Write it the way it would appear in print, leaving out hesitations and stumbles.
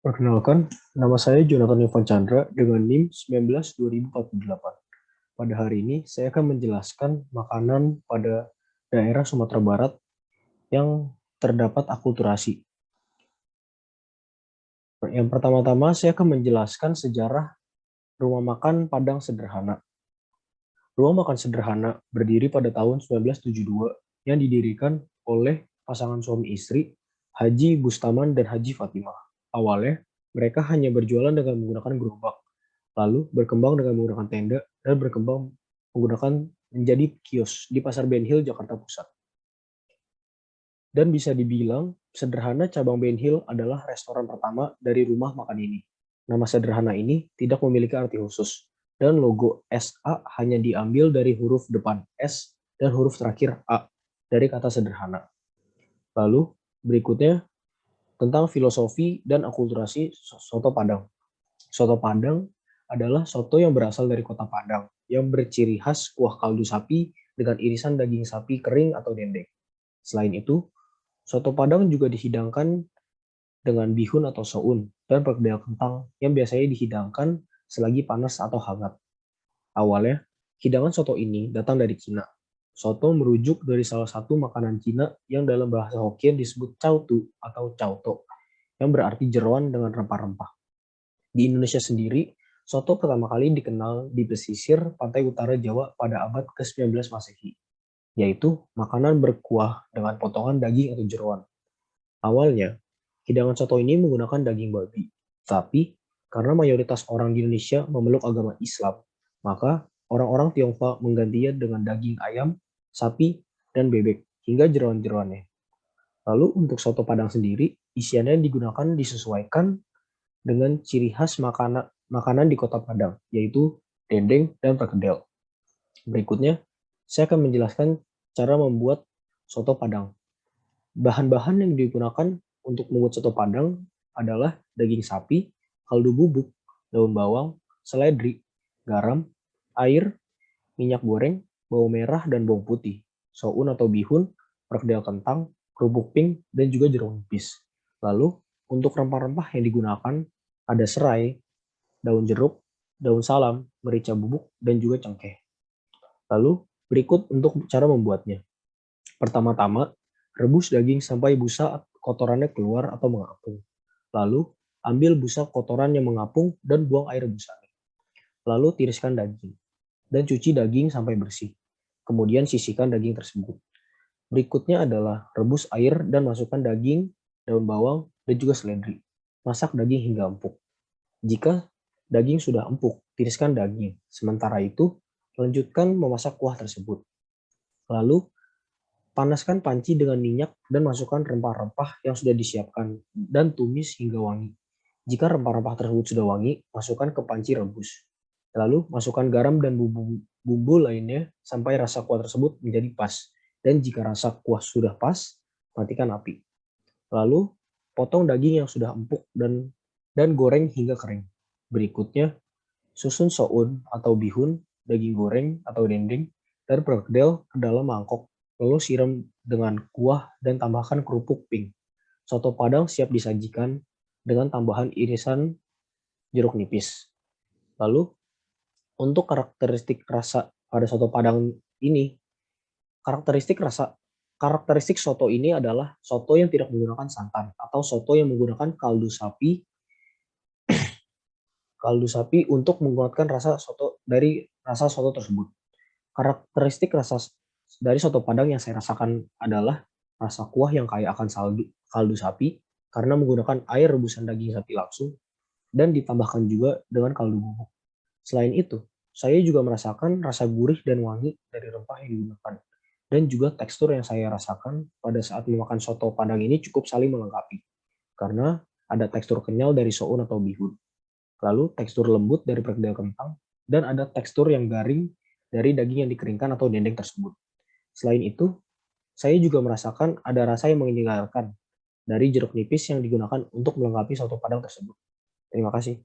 Perkenalkan, nama saya Jonathan Ivan Chandra dengan NIM 19 2048. Pada hari ini, saya akan menjelaskan makanan pada daerah Sumatera Barat yang terdapat akulturasi. Yang pertama-tama, saya akan menjelaskan sejarah rumah makan Padang sederhana. Rumah makan sederhana berdiri pada tahun 1972 yang didirikan oleh pasangan suami istri Haji Bustaman dan Haji Fatimah. Awalnya, mereka hanya berjualan dengan menggunakan gerobak, lalu berkembang dengan menggunakan tenda, dan berkembang menggunakan menjadi kios di Pasar Ben Hill, Jakarta Pusat. Dan bisa dibilang, sederhana cabang Ben Hill adalah restoran pertama dari rumah makan ini. Nama sederhana ini tidak memiliki arti khusus, dan logo SA hanya diambil dari huruf depan S dan huruf terakhir A dari kata sederhana. Lalu, berikutnya tentang filosofi dan akulturasi soto Padang. Soto Padang adalah soto yang berasal dari kota Padang, yang berciri khas kuah kaldu sapi dengan irisan daging sapi kering atau dendeng. Selain itu, soto Padang juga dihidangkan dengan bihun atau soun dan perkedel kentang yang biasanya dihidangkan selagi panas atau hangat. Awalnya, hidangan soto ini datang dari Cina. Soto merujuk dari salah satu makanan Cina yang dalam bahasa Hokkien disebut chow tu atau chow to, yang berarti jeroan dengan rempah-rempah. Di Indonesia sendiri, soto pertama kali dikenal di pesisir pantai utara Jawa pada abad ke-19 Masehi, yaitu makanan berkuah dengan potongan daging atau jeroan. Awalnya, hidangan soto ini menggunakan daging babi, tapi karena mayoritas orang di Indonesia memeluk agama Islam, maka orang-orang Tionghoa menggantinya dengan daging ayam, sapi, dan bebek, hingga jeroan-jeroannya. Lalu untuk soto Padang sendiri, isiannya digunakan disesuaikan dengan ciri khas makanan di kota Padang, yaitu dendeng dan perkedel. Berikutnya, saya akan menjelaskan cara membuat soto Padang. Bahan-bahan yang digunakan untuk membuat soto Padang adalah daging sapi, kaldu bubuk, daun bawang, seledri, garam, air, minyak goreng, bawang merah, dan bawang putih, soun atau bihun, perkedel kentang, kerupuk pink, dan juga jeruk nipis. Lalu, untuk rempah-rempah yang digunakan ada serai, daun jeruk, daun salam, merica bubuk, dan juga cengkeh. Lalu, berikut untuk cara membuatnya. Pertama-tama, rebus daging sampai busa kotorannya keluar atau mengapung. Lalu, ambil busa kotoran yang mengapung dan buang air busanya. Lalu, tiriskan daging dan cuci daging sampai bersih. Kemudian sisihkan daging tersebut. Berikutnya adalah rebus air dan masukkan daging, daun bawang, dan juga seledri. Masak daging hingga empuk. Jika daging sudah empuk, tiriskan daging. Sementara itu, lanjutkan memasak kuah tersebut. Lalu, panaskan panci dengan minyak dan masukkan rempah-rempah yang sudah disiapkan dan tumis hingga wangi. Jika rempah-rempah tersebut sudah wangi, masukkan ke panci rebus. Lalu, masukkan garam dan bumbu lainnya sampai rasa kuah tersebut menjadi pas. Dan jika rasa kuah sudah pas, matikan api. Lalu, potong daging yang sudah empuk dan goreng hingga kering. Berikutnya, susun soun atau bihun, daging goreng atau dendeng, dan perkedel ke dalam mangkok. Lalu siram dengan kuah dan tambahkan kerupuk pink. Soto Padang siap disajikan dengan tambahan irisan jeruk nipis. Lalu, untuk karakteristik rasa pada soto Padang ini, karakteristik soto ini adalah soto yang tidak menggunakan santan atau soto yang menggunakan kaldu sapi untuk menguatkan rasa soto dari rasa soto tersebut. Karakteristik rasa dari soto Padang yang saya rasakan adalah rasa kuah yang kaya akan kaldu sapi karena menggunakan air rebusan daging sapi langsung dan ditambahkan juga dengan kaldu bubuk. Selain itu, saya juga merasakan rasa gurih dan wangi dari rempah yang digunakan. Dan juga tekstur yang saya rasakan pada saat memakan soto Padang ini cukup saling melengkapi. Karena ada tekstur kenyal dari soun atau bihun. Lalu tekstur lembut dari perkedel kentang. Dan ada tekstur yang garing dari daging yang dikeringkan atau dendeng tersebut. Selain itu, saya juga merasakan ada rasa yang menyegarkan dari jeruk nipis yang digunakan untuk melengkapi soto Padang tersebut. Terima kasih.